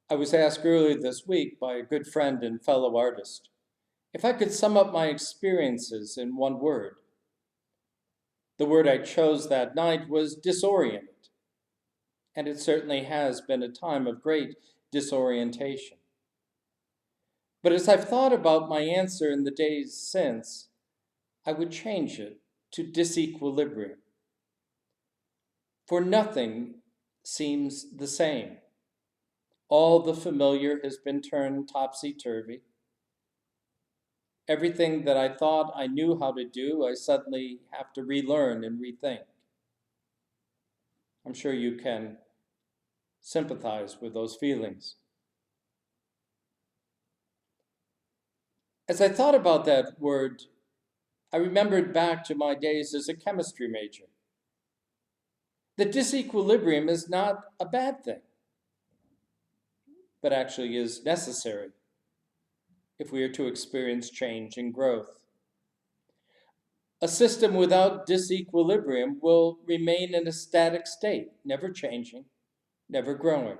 I was asked earlier this week by a good friend and fellow artist if I could sum up my experiences in one word. The word I chose that night was disoriented, and it certainly has been a time of great disorientation. But as I've thought about my answer in the days since, I would change it to disequilibrium. For nothing seems the same. All the familiar has been turned topsy-turvy. Everything that I thought I knew how to do, I suddenly have to relearn and rethink. I'm sure you can sympathize with those feelings. As I thought about that word, I remembered back to my days as a chemistry major. The disequilibrium is not a bad thing, but actually is necessary if we are to experience change and growth. A system without disequilibrium will remain in a static state, never changing, never growing.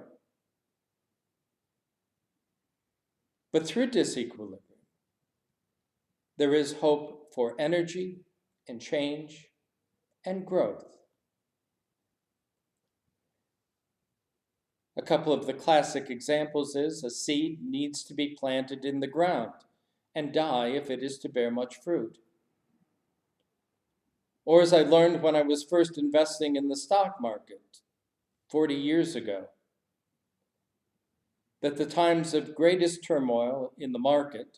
But through disequilibrium, there is hope for energy and change and growth. A couple of the classic examples is a seed needs to be planted in the ground and die if it is to bear much fruit. Or as I learned when I was first investing in the stock market 40 years ago, that the times of greatest turmoil in the market,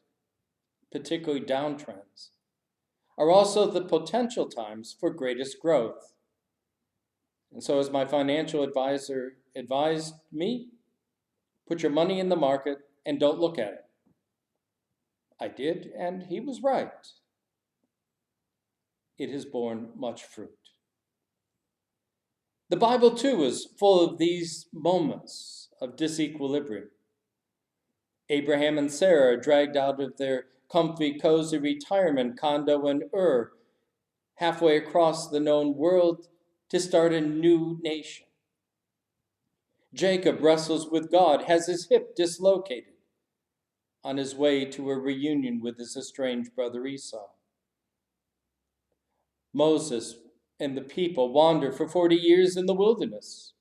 particularly downtrends, are also the potential times for greatest growth. And so as my financial advisor advised me, put your money in the market and don't look at it. I did, and he was right. It has borne much fruit. The Bible, too, is full of these moments of disequilibrium. Abraham and Sarah are dragged out of their comfy, cozy retirement condo in Ur, halfway across the known world to start a new nation. Jacob wrestles with God, has his hip dislocated on his way to a reunion with his estranged brother Esau. Moses and the people wander for 40 years in the wilderness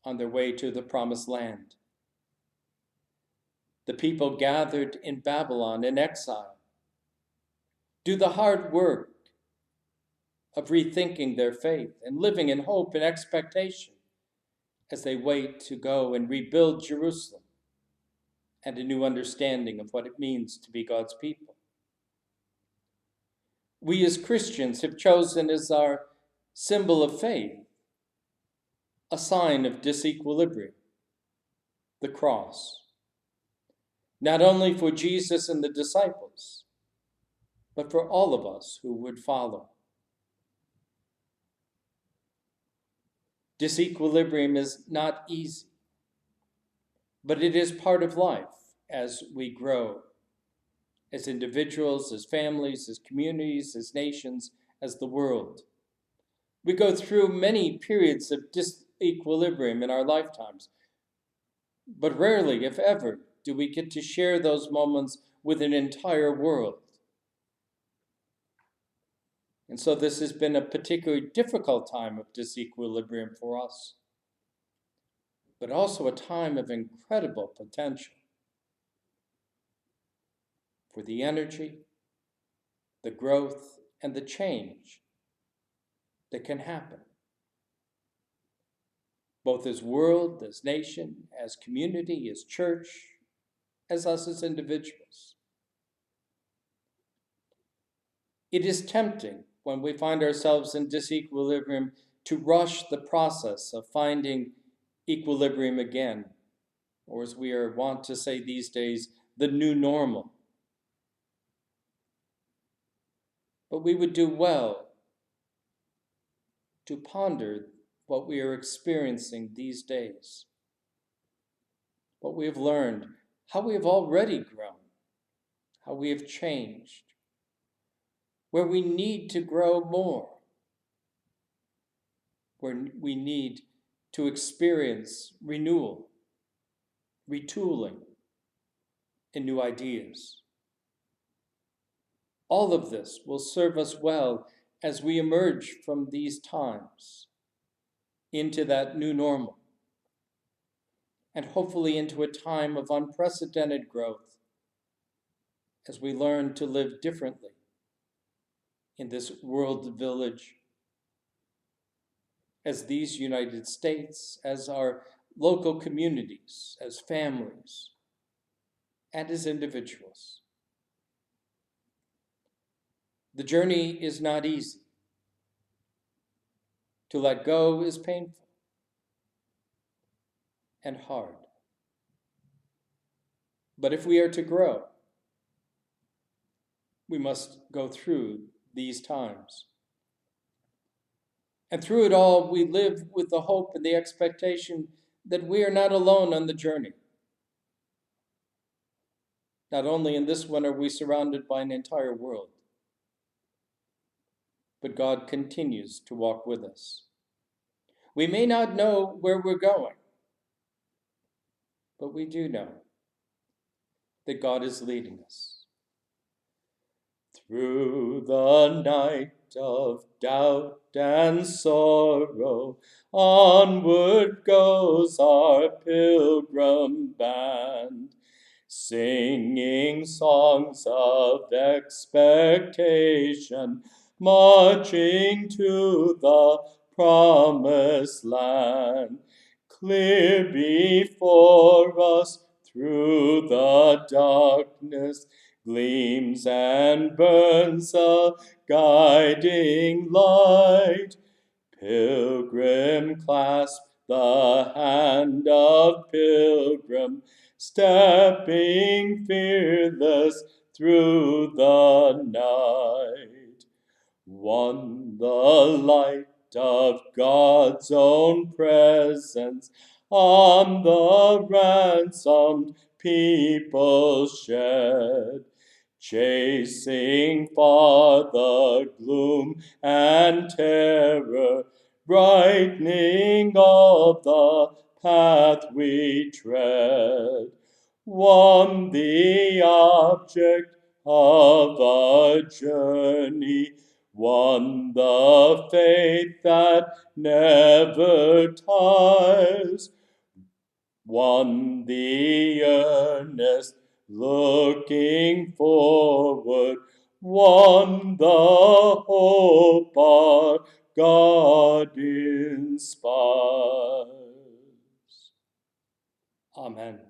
on their way to the promised land. The people gathered in Babylon in exile do the hard work of rethinking their faith and living in hope and expectation as they wait to go and rebuild Jerusalem and a new understanding of what it means to be God's people. We as Christians have chosen as our symbol of faith a sign of disequilibrium, the cross, not only for Jesus and the disciples, but for all of us who would follow. Disequilibrium is not easy, but it is part of life as we grow, as individuals, as families, as communities, as nations, as the world. We go through many periods of disequilibrium in our lifetimes, but rarely, if ever, do we get to share those moments with an entire world. And so this has been a particularly difficult time of disequilibrium for us, but also a time of incredible potential for the energy, the growth, and the change that can happen, both as world, as nation, as community, as church, as us as individuals. It is tempting when we find ourselves in disequilibrium to rush the process of finding equilibrium again, or as we are wont to say these days, the new normal. But we would do well to ponder what we are experiencing these days, what we have learned, how we have already grown, how we have changed, where we need to grow more, where we need to experience renewal, retooling, and new ideas. All of this will serve us well as we emerge from these times into that new normal, and hopefully into a time of unprecedented growth as we learn to live differently in this world village, as these United States, as our local communities, as families, and as individuals. The journey is not easy. To let go is painful and hard. But if we are to grow, we must go through these times. And through it all, we live with the hope and the expectation that we are not alone on the journey. Not only in this one are we surrounded by an entire world, but God continues to walk with us. We may not know where we're going, but we do know that God is leading us. Through the night of doubt and sorrow, onward goes our pilgrim band, singing songs of expectation, marching to the promised land. Clear before us through the darkness gleams and burns a guiding light. Pilgrim, clasp the hand of pilgrim, stepping fearless through the night. One, the light of God's own presence on the ransomed people shed, chasing far the gloom and terror, brightening all the path we tread. One, the object of our journey, one, the faith that never tires, one, the earnest looking forward, one, the hope our God inspires. Amen.